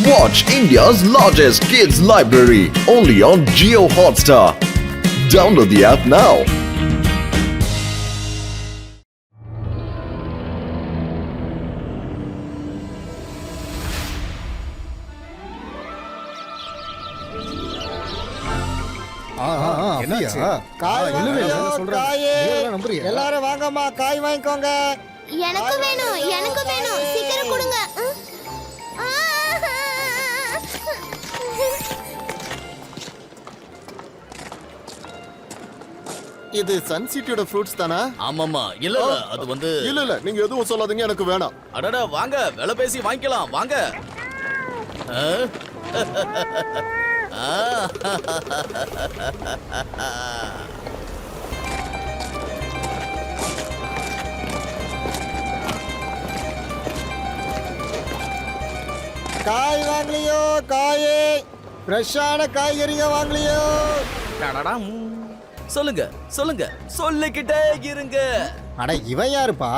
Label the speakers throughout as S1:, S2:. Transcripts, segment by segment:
S1: Watch India's largest kids library only on Jio Hotstar. Download the app now.
S2: எல்லாரும் வாங்கம்மா, காய் வாங்கிக்கோங்க.
S3: எனக்கு வேணும், எனக்கு வேணும், சீக்கிரம் கொடுங்க.
S2: இது சன் சிட்டியோட ஃப்ரூட்ஸ் தானா?
S4: ஆமாமா. இல்ல அது வந்து
S2: இல்ல நீங்க எதுவும் சொல்லாதீங்க, எனக்கு வேணாம்.
S4: அடடா வாங்க, விலை பேசி வாங்கிக்கலாம் வாங்க.
S2: காய் வாங்கலையோ? காயே ஃப்ரெஷ்ஷான காய்கறிங்க வாங்கலையோ?
S4: சொல்லுங்க சொல்லுங்க, சொல்லிக்கிட்டே இருங்க.
S2: அட இவன் யாருப்பா?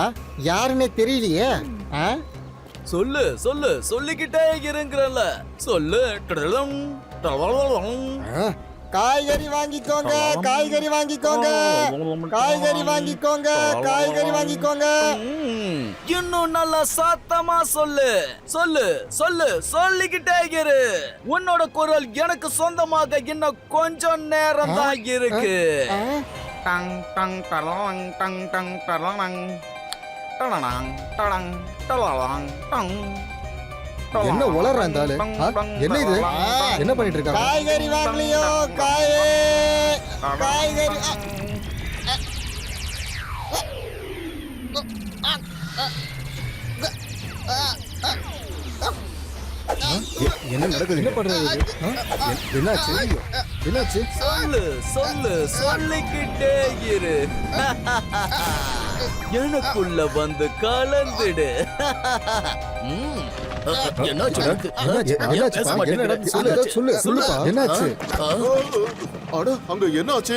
S2: யாருன்னே தெரியலையே.
S4: சொல்லு சொல்லு, சொல்லிக்கிட்டே இருங்கறல. சொல்லு.
S2: காய்கறி வாங்கிக்கோங்க, காய்கறி வாங்கிக்கோங்க, காய்கறி வாங்கிக்கோங்க, காய்கறி வாங்கிக்கோங்க.
S4: இன்னும் நல்லா சத்தமா சொல்லு சொல்லு சொல்லு, சொல்லிக்கிட்டே இரு. உன்னோட குரல் எனக்கு சொந்தமாக இன்னும் கொஞ்சம் நேரம் தான் இருக்கு. டங் டங் டலங் டங் டங் டலங் டலங் டலங் டலங் டங்.
S5: என்ன உளறா இந்த ஆளு? என்ன இது? என்ன பண்ணிட்டு இருக்காங்க?
S2: காய்கறி வாங்கலையோ? காயே காய்கறி.
S5: என்ன நடக்குது? என்ன பண்றது? என்னாச்சு? என்னாச்சு?
S4: சொல்லு சொல்லு, சொல்லிக்கிட்டே இரு. எனக்குள்ள வந்து கலந்துடு. என்னாச்சு?
S5: என்னாச்சு?
S2: அட அங்க என்னாச்சு?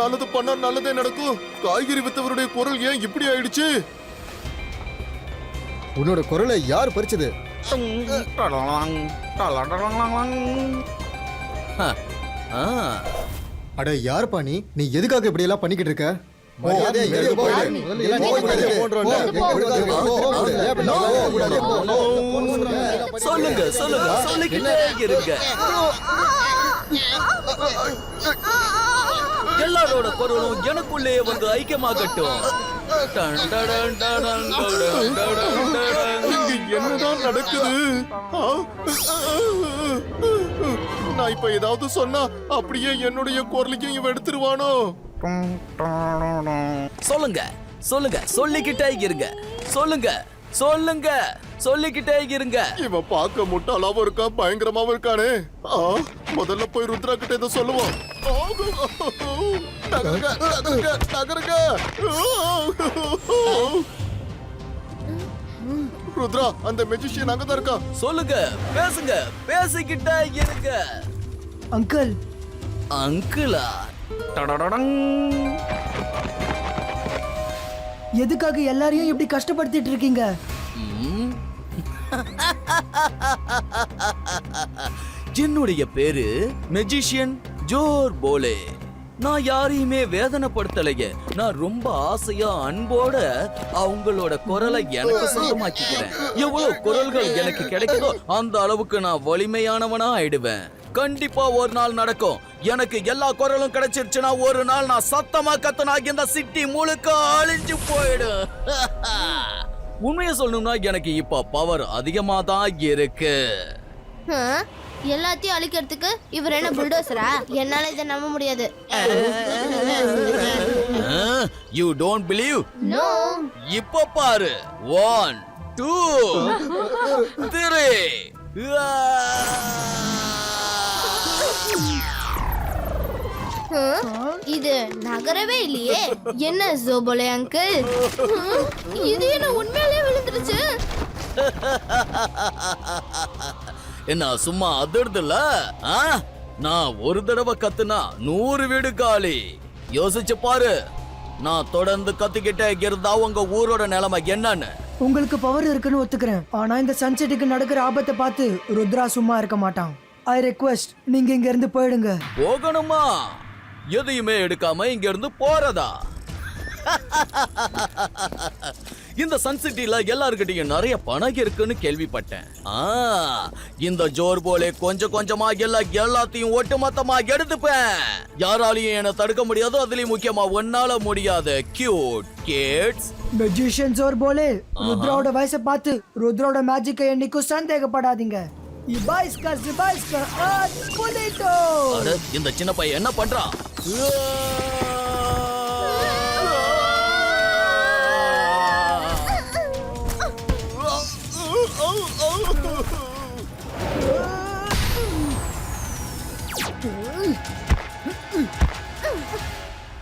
S2: நல்லது பண்ணா நல்லதே நடக்கும். காய்கறி வித்தவருடைய குரல் ஏன் இப்படி ஆயிடுச்சு?
S5: உன்னோட குரலை யார் பறிச்சது? அட யாருப்பா நீ? நீ எதுக்காக இப்படி எல்லாம் பண்ணிக்கிட்டு இருக்க?
S4: சொல்லுங்க சொல்லுங்க, சொல்லிக்கிட்டே இருங்க. எல்லாரோட குரலும் எனக்குள்ளே வந்து ஐக்கியமாகட்டும்.
S2: என்னதான் நடக்குது? நான் இப்ப ஏதாவது சொன்னா அப்படியே என்னுடைய குரலையும் இவன் எடுத்துருவானோ?
S4: சொல்லுங்க சொல்லுங்க, சொல்லிக்கிட்டே இருங்க. சொல்லுங்க சொல்லுங்க, சொல்லிக்கிட்டே இருங்க.
S2: இவன் பார்க்க முட்டாளாவும் இருக்கா, பயங்கரமாவும் இருக்கானே. முதல்ல போய் ருத்ரா கிட்ட இதை சொல்லுவோம். நகருங்க, நகருங்க, நகருங்க. ருத்ரா, அந்த மெஜிஷியன் அங்கதான் இருக்கா.
S4: சொல்லுங்க, பேசுங்க, பேசிக்கிட்டே இருங்க.
S6: அங்கிள்.
S4: அங்கிளா?
S6: எதுக்காக எல்லாரையும் இப்படி கஷ்டப்படுத்திட்டு இருக்கீங்க?
S4: என்னுடைய பேரு மெஜிஷியன் ஜோர் போலே. நான் யாரையுமே வேதனைப்படுத்தலையே. நான் ரொம்ப ஆசையா அன்போட அவங்களோட குரலை எனக்கு சொந்தமாக்கிக்கிறேன். எவ்வளவு குரல்கள் எனக்கு கிடைக்குதோ அந்த அளவுக்கு நான் வலிமையானவனா ஆயிடுவேன். கண்டிப்பா ஒரு நாள் நடக்கும். எனக்கு எல்லா குரலும் கிடைச்சிருச்சுன்னா ஒரு நாள் நான் சத்தமா கத்தனா இந்த சிட்டி முழுக்க அழிஞ்சு போயிடும். உண்மையை சொல்லணும்னா எனக்கு இப்ப பவர் அதிகமா தான் இருக்கு.
S3: எல்லாத்தையும் அழிக்கிறதுக்கு இவர் என்ன புல்டோசரா? என்னால இதை நம்ப முடியாது.
S4: You don't believe?
S3: நோ.
S4: இப்ப பாரு. 1 2 3.
S3: இது நகரவே இல்லையே. என்ன ஜோபோலே அங்கிள், இது என்ன உண்மையிலே விழுந்துருச்சு?
S4: என்ன சும்மா அதிர்துல? நான் ஒரு தடவை கத்துனா 100 வீடு காலி. யோசிச்சு பாரு. நான் தொடர்ந்து கத்திக்கிட்டே இருந்தா உங்க ஊரோட நிலைமை என்னன்னு.
S6: உங்களுக்கு பவர் இருக்குன்னு ஒத்துக்கிறேன். ஆனா இந்த சன்செட்டுக்கு நடக்கிற ஆபத்தை பார்த்து ருத்ரா சும்மா இருக்க மாட்டான். ஐ ரெக்வெஸ்ட் நீங்க இங்க இருந்து போயிடுங்க.
S4: போகணுமா? எதையுமே எடுக்காம இங்க இருந்து போறதா? இந்த சன் சிட்டில எல்லார்கிட்டயும் நிறைய பணம் இருக்குன்னு கேள்விப்பட்டேன். இந்த ஜோர் போலே கொஞ்சம் கொஞ்சமா எல்லாத்தையும் ஒட்டுமொத்தமா எடுத்துப்பேன். யாராலையும் என்ன தடுக்க முடியாது, அதுலயும் முக்கியமா ஒன்னால முடியாது. Cute kids.
S6: மெஜிஷியன் ஜோர் போலே ருத்ராவோட வயசை பார்த்து ருத்ராவோட மேஜிக்கை என்னைக்கும் சந்தேகப்படாதீங்க.
S4: அட, இந்த சின்ன பையன் என்ன பண்றான்?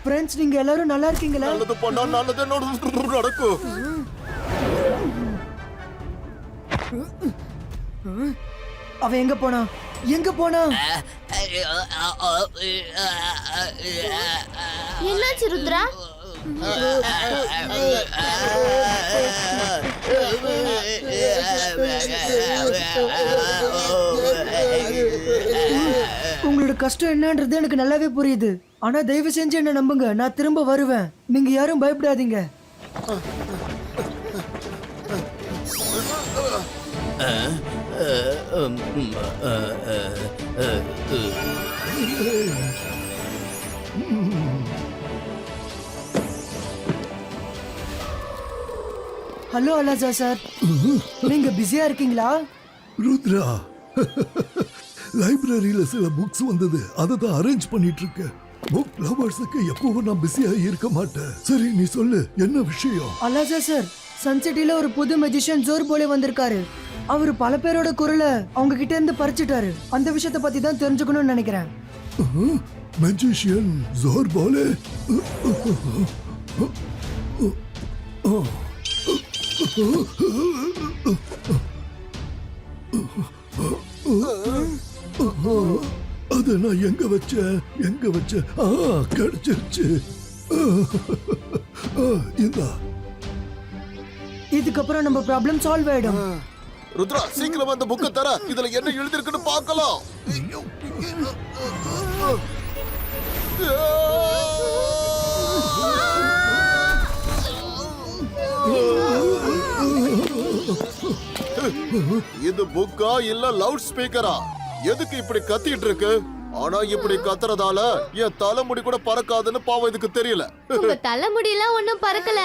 S6: ஃப்ரெண்ட்ஸ், நீங்க எல்லாரும் நல்லா இருக்கீங்களா?
S2: நல்லது பண்ணா நல்லது நடக்கும்.
S6: அவன் எங்க போனா?
S3: என்னாச்சு ருத்ரா?
S6: உங்களோட கஷ்டம் என்னன்றது எனக்கு நல்லாவே புரியுது. ஆனா தயவு செஞ்சு என்ன நம்புங்க, நான் திரும்ப வருவேன். நீங்க யாரும் பயப்படாதீங்க. ஹலோ அலாசா சார், நீங்க பிஸியா இருக்கீங்களா?
S7: ருத்ரா, லைப்ரரியில சில புக்ஸ் வந்தது, அதை தான் அரேஞ்ச் பண்ணிட்டு இருக்கேன். புக் லவர்ஸுக்கு எப்பவும் நான் பிஸியா இருக்க மாட்டேன். சரி, நீ சொல்லு, என்ன விஷயம்?
S6: அலாசா சார், சன்சிட்டில ஒரு புது மெஜிஷியன் ஜோர் போலே வந்திருக்காரு. அவரு பல பேரோட குரலை அவங்க கிட்ட இருந்து பறிச்சுட்டாரு. அந்த விஷயத்தை பத்தி தான் தெரிஞ்சுக்கணும்னு நினைக்கிறேன்.
S7: மெஜிஷியன் ஜோர் போலே? அத நான் எங்க வச்சேன்? கிடைச்சிருச்சு. இந்தா.
S6: இதுக்கப்புறம் நம்ம ப்ராப்ளம் சால்வ் ஆயிடும்.
S2: ருத்ரா, சீக்கிரம் அந்த புக்கை தர. இதுல என்ன எழுதிருக்குன்னு பார்க்கலாம். இது புக்கா இல்ல லவுட் ஸ்பீக்கரா? எதுக்கு இப்படி கத்திட்டு இருக்கு? ஆனா இப்படி கத்துறதால என் தலைமுடி கூட பறக்காதுன்னு பாவம் இதுக்கு தெரியல.
S3: உங்க தலைமுடியெல்லாம் ஒண்ணும் பறக்கல,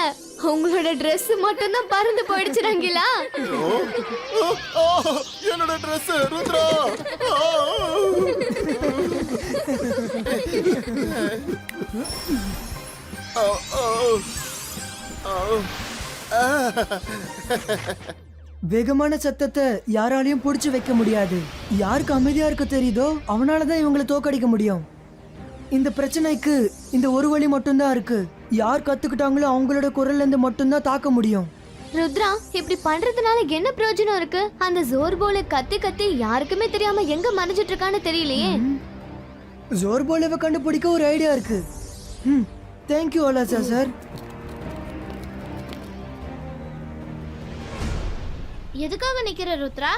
S3: உங்களோட Dress மட்டும் தான் பறந்து போயிடுச்சுறாங்களா?
S2: என்னோட Dress ருத்ரா.
S6: வேகமான சத்தத்தை யாராலையும் புடிச்சு வைக்க முடியாது. யாருக்கு அமைதியா இருக்க தெரியுதோ அவனாலதான் இவங்களை தோக்கடிக்க முடியும். இந்த பிரச்சனைக்கு இந்த ஒரு வழி மட்டும்தான் இருக்கு. யார் கத்துக்கிட்டாங்களோ அவங்களோட குரல்ல இருந்து மட்டும்தான் தாக்க முடியும்.
S3: ருத்ரா, இப்படி பண்றதுனால என்ன பிரயோஜனம் இருக்கு? அந்த ஜோர் போல கத்தி கத்தி யாருக்குமே தெரியாம எங்க மறைஞ்சிட்டு இருக்கான்னு தெரியலையே.
S6: ஜோர் போலவை கண்டுபிடிக்க ஒரு ஐடியா இருக்கு. தேங்க்யூ அலாசா சார்.
S3: எதுக்காக நிக்கிற ருத்ரா?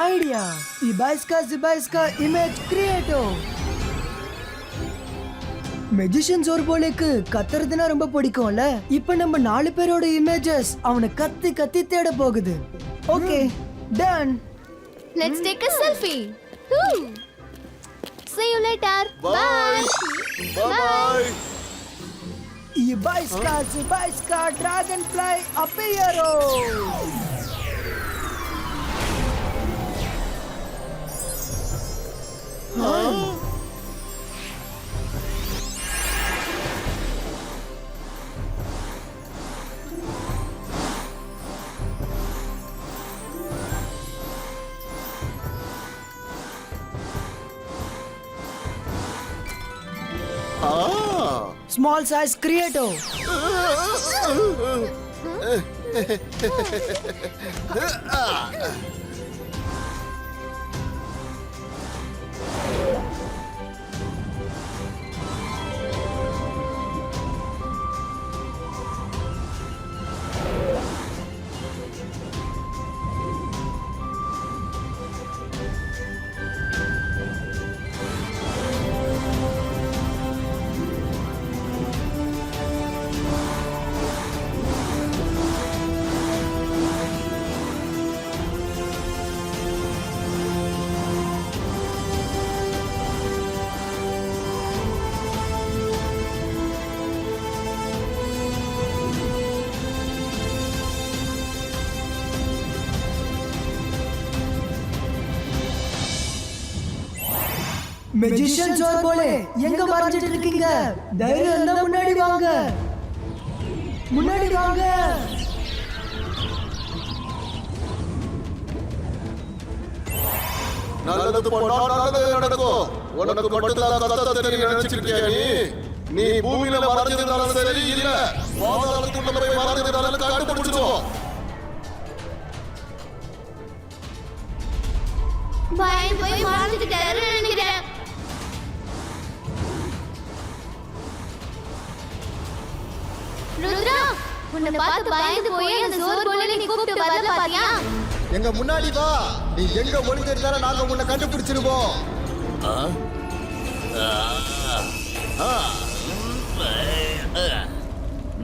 S6: ஐடியா. ஜிபாய்ஸ்கா இமேஜ் கிரியேட்டோ. மெஜிஷியன் ஜோர் போலேக்கு கத்துறதுனா ரொம்ப பிடிக்கும்ல. இப்போ நம்ம 4 பேரோட இமேஜஸ் அவனை கத்தி கத்தி தேட போகுது. Okay, done.
S3: Let's take a selfie. See you later. Bye.
S2: Bye.
S6: Ibaiska dragonfly appearo. Small size creator. Magician sir போலே எங்க மறைஞ்சிட்டு இருக்கீங்க? தைரியம் இருந்தா முன்னாடி வாங்க, முன்னாடி வாங்க.
S2: நல்லது பண்ணா நல்லது நடக்கும். உனக்கு மட்டும்தான் கத்த தெரியும் நினைச்சிருக்கியா நீ? நீ பூமியில மறைஞ்சிருந்தாலும் சரி, இல்ல பாதாளத்துக்குள்ள போய் மறைஞ்சிருந்தாலும் கண்டுபிடிச்சிடுவோம்.
S3: பயந்து போய் மறைஞ்சிட்டாருன்னு நினைக்கிறேன். ருத்ரா, உன்னை பார்த்து பயந்து போய் அந்த சோறு போல நீ கூப்பிட்டு வரல பாத்தியா?
S5: எங்க முன்னாடி வா. நீ எங்க ஒளிஞ்சிருந்தாலும் நாங்க உன்னை கண்டுபிடிச்சிருவோம்.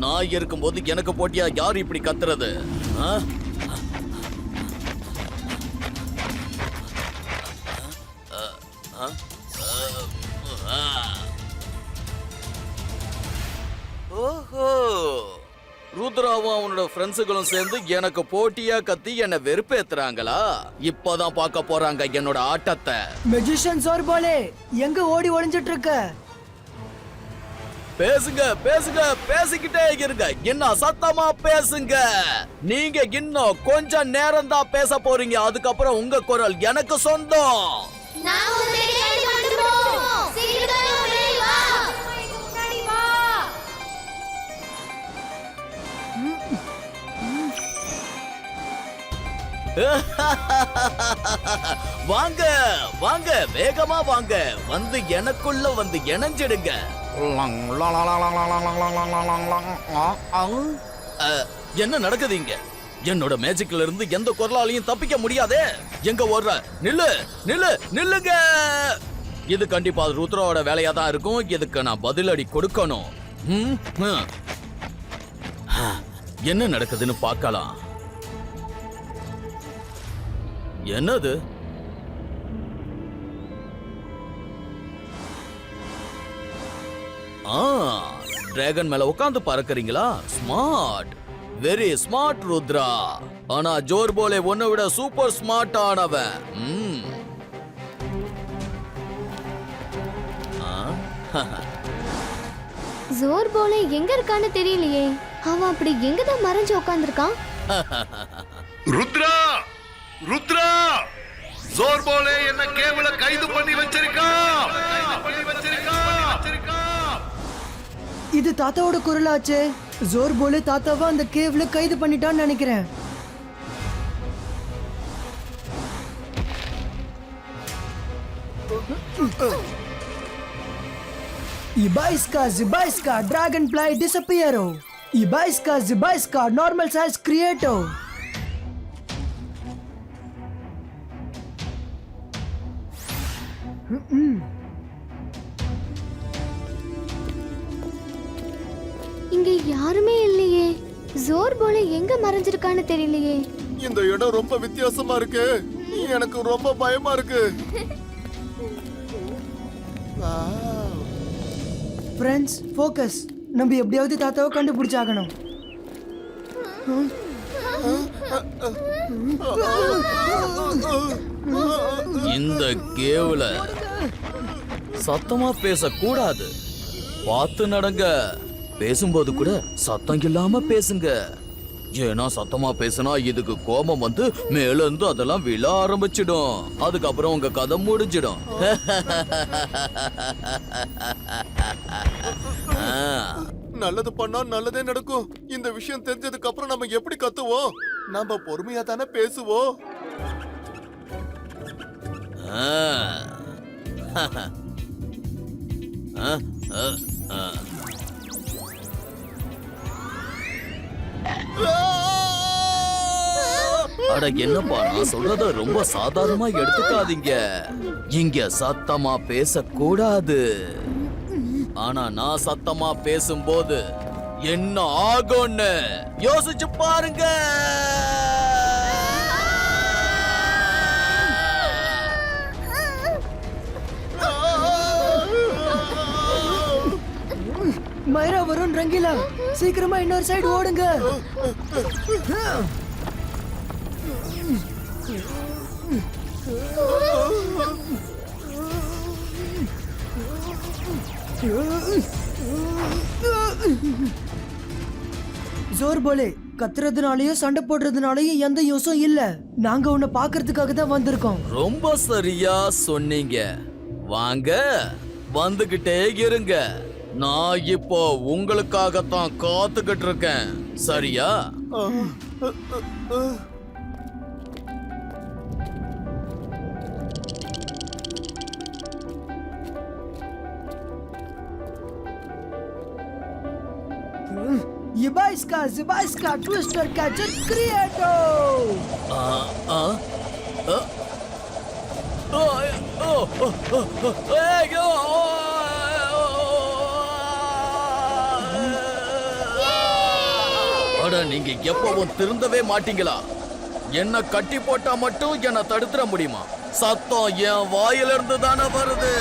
S4: நான் இருக்கும்போது எனக்கு போட்டியா யார் இப்படி கத்துறது? ஆ? ஓஹோ, ருத்ராவும் அவனோட ஃப்ரெண்ட்ஸுகளும் சேர்ந்து எனக்கு போட்டியா கத்தி என்ன வெறுப்பேத்துறாங்களா? இப்பதான் பார்க்க போறாங்க என்னோட ஆட்டத்தை.
S6: மெஜிஷியன் சார் போலே எங்க ஓடி ஒளிஞ்சிட்டு இருக்க?
S4: பேசுங்க பேசுங்க, பேசிக்கிட்டே இருங்க, என்ன சத்தமா பேசுங்க. நீங்க இன்னும் கொஞ்ச நேரம் தான் பேச போறீங்க, அதுக்கப்புறம் உங்க குரல் எனக்கு சொந்தம்.
S3: நான் உன்னை தேடி வந்துருவோம். சீக்கிரம் முன்னாடி வா. முன்னாடி வா.
S4: வாங்க வாங்க, வேகமா வாங்க, வந்து எனக்குள்ள வந்து இணைஞ்சிடுங்க. என்ன நடக்குது இங்க? என்னோட மேஜிக்ல இருந்து எந்த குரலாலையும் தப்பிக்க முடியாதே. எங்க ஓடுற? நில்லு நில்லு நில்லுங்க. இது கண்டிப்பா ருத்ராவோட வேலையா தான் இருக்கும். இதுக்கு நான் பதிலடி கொடுக்கணும். என்ன நடக்குதுன்னு பார்க்கலாம். என்னது? டிராகன் மேல உட்கார்ந்து பறக்குறீங்களா? Smart, very smart Rudra. ஆனா ஜோர் போலே உன்னை விட சூப்பர் ஸ்மார்ட் ஆனவன்.
S3: ஜோர் போல எங்க இருக்கான்னு தெரியலையே. அவன் அப்படி எங்க தான் மறைஞ்சு உட்கார்ந்திருக்கான்?
S8: ருத்ரா, ருத்ரா, ஜோர் போலே என்ன கேவல கைது பண்ணி வச்சிருக்கான்.
S6: இது தாத்தாவோட குரலாச்சே. ஜோர் போலே தாத்தாவை அந்த கேவ்ல கைது பண்ணிட்டான்னு நினைக்கிறேன். Ibaiska, Zibaiska, Dragonfly Disappearo. Ibaiska, Zibaiska, Normal Size Creato.
S3: இங்க யாருமே இல்லையே. ஜோர் போல எங்க மறைஞ்சிருக்கான்னு தெரியலையே.
S2: இந்த இடம் ரொம்ப வித்தியாசமா இருக்கு. எனக்கு ரொம்ப பயமா இருக்கு.
S6: Friends, focus. நம்ம எப்படியாவது தாத்தாவை கண்டுபிடிச்சாகணும்.
S4: இந்த கேவ்ல சத்தமா பேசக்கூடாது. பார்த்து நடங்க. பேசும்போது கூட சத்தம் இல்லாம பேசுங்க. ஏன்னா சத்தமா பேசினா இதுக்கு கோபம் வந்து மேல இருந்து அதெல்லாம் விழ ஆரம்பிச்சிடும். அதுக்கப்புறம் உங்க கதை முடிஞ்சிடும்.
S2: நல்லது பண்ணா நல்லதே நடக்கும். இந்த விஷயம் தெரிஞ்சதுக்கு அப்புறம் நம்ம எப்படி கத்துவோம்? நம்ம பொறுமையா தானே பேசுவோம்.
S4: அட என்னப்பா, நான் சொல்றத ரொம்ப சாதாரணமா எடுத்துக்காதீங்க. இங்க சத்தமா பேசக்கூடாது. ஆனா நான் சத்தமா பேசும்போது என்ன ஆகும்னு யோசிச்சு பாருங்க.
S6: மைரா, வருண், ரங்கீலா, சீக்கிரமா இன்னொரு சைடு ஓடுங்க. ஜோர் போலே, கத்துறதுனாலயும் சண்டை போடுறதுனாலயும் எந்த யூஸும் இல்ல. நாங்க உன்னை பாக்குறதுக்காக தான் வந்திருக்கோம்.
S4: ரொம்ப சரியா சொன்னீங்க. வாங்க, வந்துகிட்டே இருங்க. நான் இப்போ உங்களுக்காகத்தான் காத்துக்கிட்டு இருக்கேன். சரியா?
S6: Zibaiska, Twister Catcher Creato!
S4: அட, நீங்க எப்பவும் திருந்தவே மாட்டீங்களா? என்ன கட்டி போட்டா மட்டும் என்ன தடுத்துற முடியுமா? சத்தம் என் வாயிலிருந்து தானே வருது.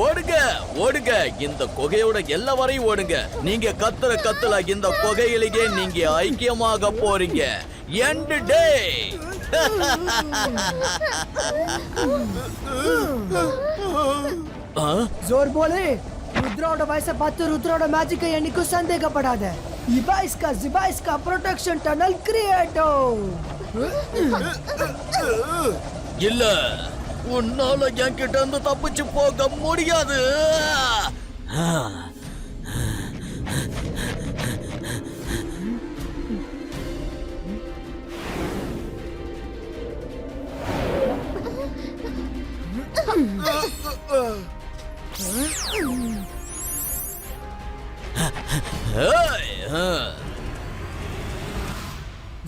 S4: ஓடுங்க, ஓடுங்க, இந்த குகையோட எல்லா வரையும் ஓடுங்க. நீங்க கத்துற கத்துல இந்த குகையிலேயே நீங்க ஐக்கியமாக போறீங்க. எண்ட் டே.
S6: ஜோர் போலே, ருத்ராவோட வயசை பார்த்து ருத்ராவோட மேஜிக்கை என்னைக்கும் சந்தேகப்படாத. ஜிபாய்ஸ்கா ப்ரொடெக்ஷன் டனல் கிரியேட்டோ.
S4: இல்ல, உன்னால என்கிட்ட இருந்து தப்பிச்சு போக முடியாது.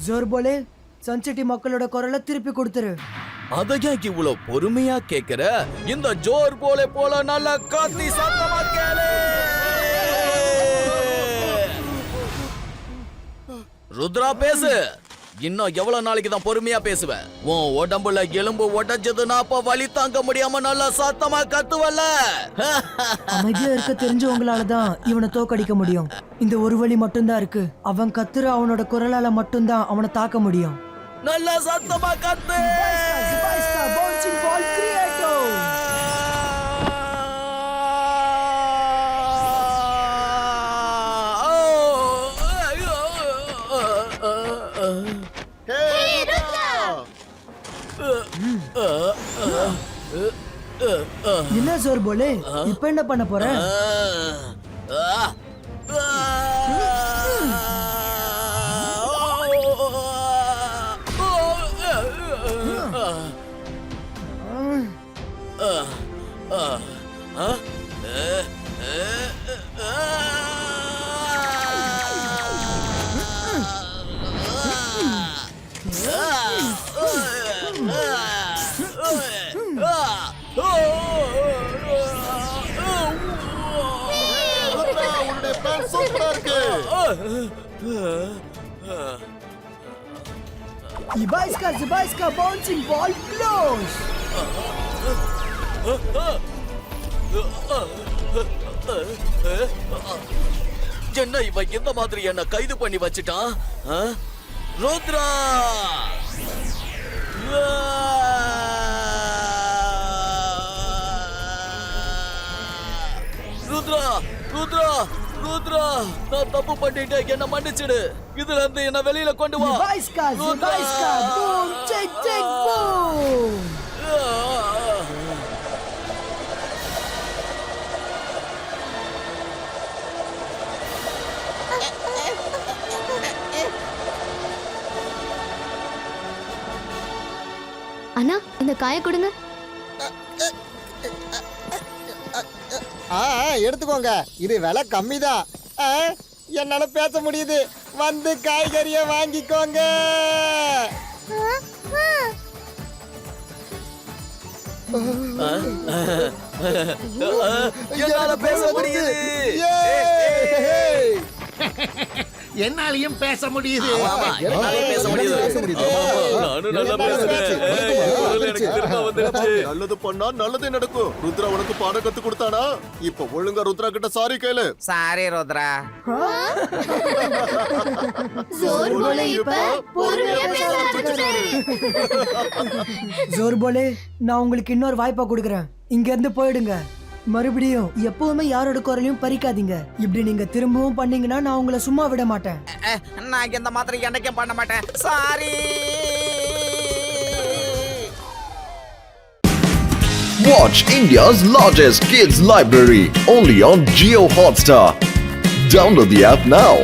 S6: ஜோர் போலே, சன்சிட்டி மக்களோட குரலை திருப்பி கொடுத்துரு.
S4: அதையா இவ்வளவு பொறுமையா கேக்குற? இந்த ஜோர் போல நல்ல கத்தி சத்தமா கேளு. ருத்ரா, பேசு. இன்னும் எவ்வளவு நாளைக்கு தான் பொறுமையா பேசுவேன்? உன் உடம்புல எலும்பு உடைஞ்சதுன்னா அப்ப வலி தாங்க முடியாம நல்லா சத்தமா கத்துவல்ல.
S6: அமைதியா இருக்க தெரிஞ்சவங்களாலதான் இவனை தோக்கடிக்க முடியும். இந்த ஒரு வழி மட்டும்தான் இருக்கு. அவன் கத்துற அவனோட குரலால மட்டும்தான் அவனை தாக்க முடியும்.
S4: நல்லா சத்தமா கத்து.
S6: என்ன ஜோர் போலே, இப்ப என்ன பண்ண போற?
S2: சூப்பரா இருக்கு.
S6: Zibaiska bouncing ball close.
S4: என்ன இவன் இந்த மாதிரி என்ன கைது பண்ணி வச்சுட்டான்? ருத்ரா, ருத்ரா, ருத்ரா, ருத்ரா, நான் தப்பு பண்ணிட்டேன். என்ன மன்னிச்சிடு. இதுல இருந்து என்ன வெளியில கொண்டு வா.
S6: Zibaiska, boom, check, boom.
S3: அண்ணா, இந்த காய கொடுங்க.
S5: எடுத்துக்கோங்க, இது விலை கம்மி தான். என்னால பேச முடியுது. வந்து காய்கறிய வாங்கிக்கோங்க.
S4: என்னால பேச முடியுது.
S9: என்னாலையும் பேச முடியுது.
S4: ஆமா, என்னால பேச முடியுது. ஆமா, நானும் நல்லா பேசுறேன். குரல் எனக்கு திரும்ப வந்துருச்சு.
S2: நல்லது பண்ணா நல்லதே நடக்கும். ருத்ரா உனக்கு பாடம் கத்து கொடுத்தானா? இப்ப ஒழுங்கா ருத்ரா கிட்ட சாரி கேளு.
S9: சாரி ருத்ரா.
S3: ஜோர்போலே இப்ப பொறுமையா பேச ஆரம்பிச்சிட்டாரு.
S6: ஜோர்போலே, நான் உங்களுக்கு இன்னொரு வாய்ப்பா கொடுக்குறேன். இங்க இருந்து போயிடுங்க. மறுபடியும் எப்பவுமே யாரோட குரலையும் பறிக்காதீங்க. இப்படி நீங்க திரும்பவும் பண்ணீங்கன்னா நான் உங்களை சும்மா விட மாட்டேன்.
S9: நான் இந்த மாதிரி என்னைக்கும் பண்ண மாட்டேன். Sorry.
S1: Watch India's largest kids library only on Jio Hotstar. Download the app now.